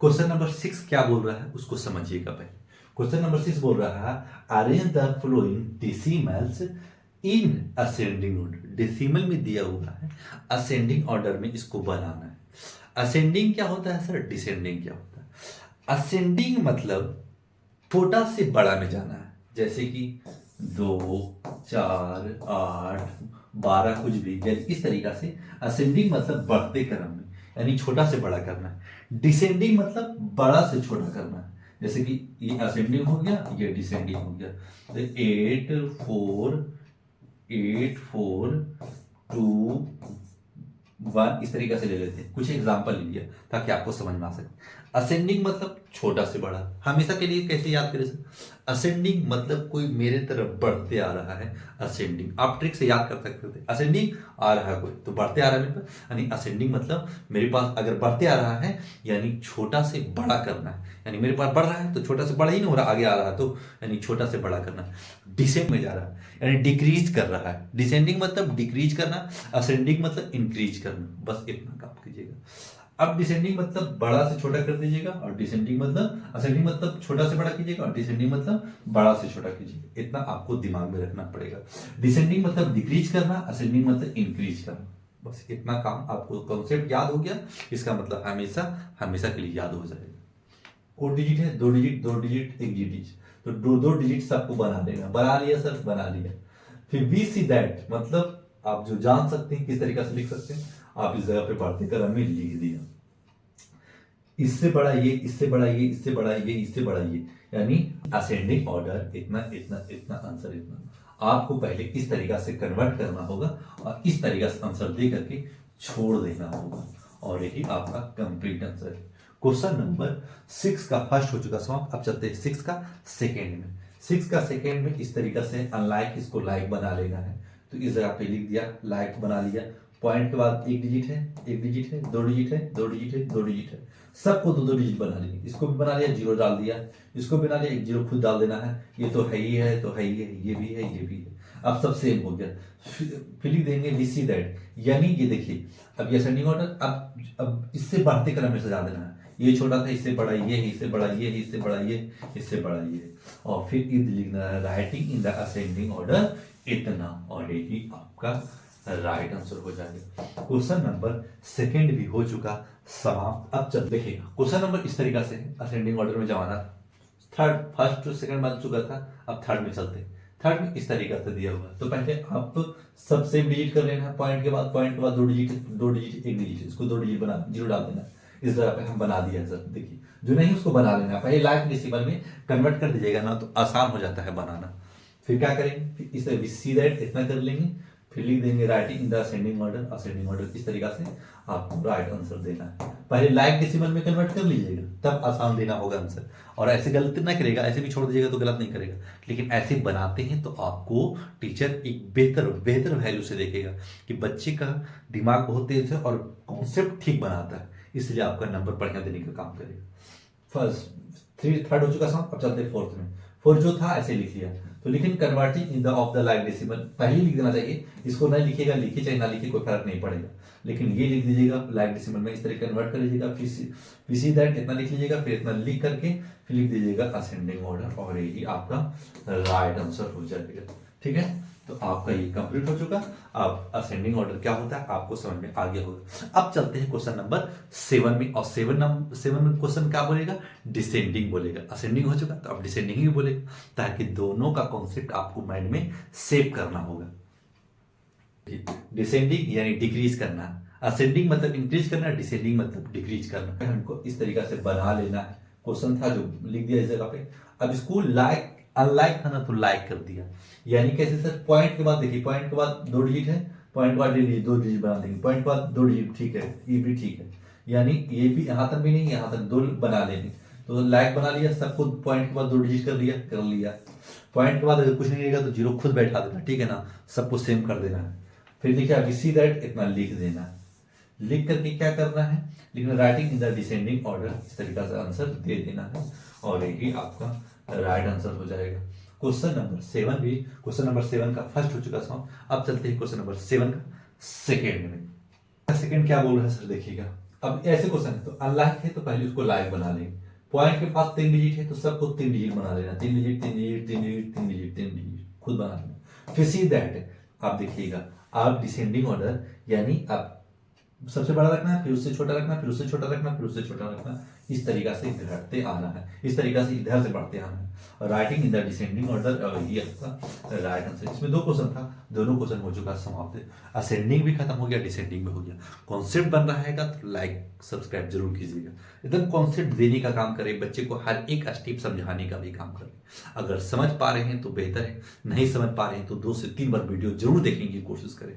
Question number 6 क्या बोल रहा है उसको समझिएगा पहले। क्वेश्चन नंबर 6 बोल रहा है arrange the flowing decimals in ascending order. Decimal में दिया हुआ है, असेंडिंग ऑर्डर में इसको बनाना है। असेंडिंग क्या होता है सर, डिसेंडिंग क्या होता है? असेंडिंग मतलब छोटा से बड़ा में जाना है, जैसे कि 2, 4, 8, 12 कुछ भी, यानी इस तरीका से असेंडिंग मतलब बढ़ते क्रम में, यानी छोटा से बड़ा करना है। डिसेंडिंग मतलब बड़ा से छोटा करना है, जैसे कि ये असेंडिंग हो गया, ये डिसेंडिंग हो गया। तो 8 4 8 4 2 1 इस तरीके से ले लेते हैं। कुछ एग्जांपल ले लिया ताकि आपको समझ में आ सके। असेंडिंग मतलब छोटा से बड़ा, हमेशा के लिए कैसे याद करें सर? असेंडिंग मतलब कोई मेरे तरफ बढ़ते आ रहा है, असेंडिंग। आप ट्रिक से याद कर सकते थे, असेंडिंग आ रहा है कोई तो बढ़ते आ रहा है मेरे पास, यानी असेंडिंग मतलब मेरे पास अगर बढ़ते आ रहा है यानी छोटा से बड़ा करना है, यानी मेरे पास बढ़ रहा है तो छोटा से बड़ा ही नहीं हो रहा, आगे आ रहा है तो यानी छोटा से बड़ा करना है। डिसेंड में जा रहा है यानी डिक्रीज कर रहा है। डिसेंडिंग मतलब डिक्रीज करना, असेंडिंग मतलब इंक्रीज करना, बस इतना काम कीजिएगा। अब डिसेंडिंग मतलब बड़ा से छोटा कर दीजिएगा, और डिसेंडिंग मतलब असेंडिंग मतलब छोटा से बड़ा कीजिएगा, और डिसेंडिंग मतलब बड़ा से छोटा कीजिएगा। इतना आपको दिमाग में रखना पड़ेगा। डिसेंडिंग मतलब डिक्रीज करना, असेंडिंग मतलब इंक्रीज करना, बस इतना काम आपको कॉन्सेप्ट याद हो गया, इसका मतलब हमेशा हमेशा के लिए याद हो जाएगा। कोड डिजिट है, 2 डिजिट, 2 डिजिट, 1 डिजिट, तो 2 डिजिट सबको बना लेना। बना लिया सर, बना लिया। फिर वी सी दैट मतलब आप जो जान सकते हैं किस तरीके से लिख सकते हैं, आप इस जगह पे बढ़ते क्रम में लिख दिया। इससे बड़ा ये, इससे बड़ा ये, इससे बड़ा ये, इससे बड़ा ये, यानी असेंडिंग ऑर्डर, इतना इतना इतना, आंसर इतना। आपको पहले इस तरीका से कन्वर्ट करना होगा और इस तरीका से आंसर दे करके छोड़ देना होगा, और यही आपका कंप्लीट आंसर है। क्वेश्चन नंबर 6 का फर्स्ट हो चुका समाप्त। अब चलते हैं 6 का सेकेंड में। 6 का सेकेंड में इस तरीका से अनलाइक इसको लाइक बना लेना है, तो इस जगह पे लिख दिया, लाइक बना लिया। पॉइंट के बाद 1 डिजिट है, 1 डिजिट है, 2 डिजिट है, 2 डिजिट है, 2 डिजिट है, सबको 2 2 डिजिट बना लेंगे। इसको भी बना लिया, 0 डाल दिया, इसको भी बना लिया, 1 0 खुद डाल देना है। ये तो है ही है, तो है ही है, ये भी है, ये भी है। अब सब सेम हो गया। फिर लिख देंगे वी सी दैट, यानी ये देखिए अब ये असेंडिंग ऑर्डर, अब इससे बढ़ते क्रम में सजा देना है। ये छोटा था, इससे बड़ा ये है, इससे बड़ा ये है, इससे बड़ा ये, इससे बड़ा ये, और फिर इध लिखना है writing in the ascending order इतना, और यही आपका राइट आंसर हो जाएगा। क्वेश्चन नंबर सेकंड भी हो चुका समाप्त। अब चल देखिएगा, क्वेश्चन नंबर इस तरीका से असेंडिंग ऑर्डर में जमाना था। थर्ड, फर्स्ट टू सेकंड बन चुका था, अब थर्ड में चलते। थर्ड में इस तरीका से दिया हुआ है, तो पहले आप सबसे डिजिट कर लेना है। पॉइंट के बाद 2 डिजिट, 2 डिजिट, 1 डिजिट, इसको 2 डिजिट बना, 0 डाल देना। इस तरह पे हम बना दिया सर। देखिए जो नहीं उसको बना लेना, पहले लाइक डेसिमल में कन्वर्ट कर दीजिएगा ना, तो आसान हो जाता है बनाना। फिर क्या करेंगे, फिर इस सी दैट इतना कर लेंगे, फिर लिख देंगे writing in the ascending order. Ascending order इस तरीका से आपको राइट आंसर देना है। पहले लाइक डेसिमल में कन्वर्ट कर लीजिएगा, तब आसान देना होगा आंसर। और ऐसे गलती ना करेगा, ऐसे भी छोड़ दीजिएगा तो गलत नहीं करेगा, लेकिन ऐसे बनाते हैं तो आपको टीचर एक बेहतर बेहतर वैल्यू से देखेगा कि बच्चे का दिमाग बहुत तेज है और कॉन्सेप्ट ठीक बनाता है, इसलिए आपका नंबर बढ़िया देने का काम करेगा। थर्ड हो चुका सम। अब चलते फोर्थ में। फोर्थ जो था ऐसे लिख लिया, तो लेकिन converting in the of the like decimal पहले लिख देना चाहिए। इसको नहीं लिखेगा, लिखिए चाहे ना लिखिए कोई फर्क नहीं पड़ेगा, लेकिन ये लिख दीजिएगा लाइक डेसिमल में, इस तरह कन्वर्ट कर लीजिएगा। फिर सी दैट इतना लिख लीजिएगा, फिर इतना लिख करके फिर लिख दीजिएगा असेंडिंग ऑर्डर, और यही आपका राइट आंसर हो जाएगा। ठीक है, तो आपका ये कंप्लीट हो चुका। अब असेंडिंग ऑर्डर क्या होता है आपको समझ में आ गया होगा। अब चलते हैं क्वेश्चन नंबर 7 में, और 7 में क्वेश्चन क्या बोलेगा, डिसेंडिंग बोलेगा। असेंडिंग हो चुका तो अब डिसेंडिंग ही बोलेगा, ताकि दोनों का कॉन्सेप्ट आपको माइंड में सेव करना होगा। डिसेंडिंग यानी डिक्रीज करना, असेंडिंग मतलब इंक्रीज करना, डिसेंडिंग मतलब डिक्रीज करना। हमको इस तरीका से बना लेना है। क्वेश्चन था जो लिख दिया इस जगह पे। अब इसको लाइक अनलाइक था ना, तो लाइक कर दिया। यानी कैसे सर, पॉइंट के बाद देखिए, पॉइंट के बाद 2 डिजिट है, पॉइंट के बाद 2 डिजिट बना देंगे, पॉइंट के बाद 2 डिजिट, ठीक है, ये भी ठीक है। यानी ये भी यहाँ तक भी नहीं, यहाँ तक 2 बना लेंगे, तो लाइक बना लिया, सबको पॉइंट के बाद 2 डिजिट कर लिया। पॉइंट के बाद अगर कुछ नहीं रहेगा तो 0 खुद बैठा देना, ठीक है ना, सबको सेम कर देना है। फिर देखिए वी सी दैट इतना लिख देना है। लिख करके क्या करना है, लिखना writing in the descending order, इस तरीका से आंसर दे देना है, और यही आपका राइट आंसर हो जाएगा। क्वेश्चन नंबर 7 भी, क्वेश्चन नंबर 7 का फर्स्ट हो चुका समाप्त। अब चलते हैं क्वेश्चन नंबर 7 का सेकेंड में। सेकेंड क्या बोल रहा है सर, देखिएगा अब ऐसे क्वेश्चन है तो अनलाइक है तो पहले उसको लाइक बना लेंगे। पॉइंट के पास 3 डिजिट है तो सबको 3 डिजिट बना लेना, 3 digit 3 digit 3 digit 3 digit 3 digit खुद बना लेना। फिर सी दैट आप देखिएगा, आप डिसेंडिंग ऑर्डर यानी आप सबसे बड़ा रखना है, फिर उससे छोटा रखना, फिर उससे छोटा रखना, फिर उससे छोटा रखना, इस तरीका से घटते आना है, इस तरीका से इधर से बढ़ते आना है। Writing in the descending order, ये आपका राइट आंसर। इसमें 2 क्वेश्चन था, दोनों क्वेश्चन हो चुका समाप्त। असेंडिंग भी खत्म हो गया, डिसेंडिंग भी हो गया। कॉन्सेप्ट बन रहा है तो लाइक सब्सक्राइब जरूर कीजिएगा। एकदम कॉन्सेप्ट देने का काम करें, बच्चे को हर एक स्टेप समझाने का भी काम करें। अगर समझ पा रहे हैं तो बेहतर है, नहीं समझ पा रहे हैं तो 2 से 3 बार वीडियो जरूर देखने की कोशिश करें।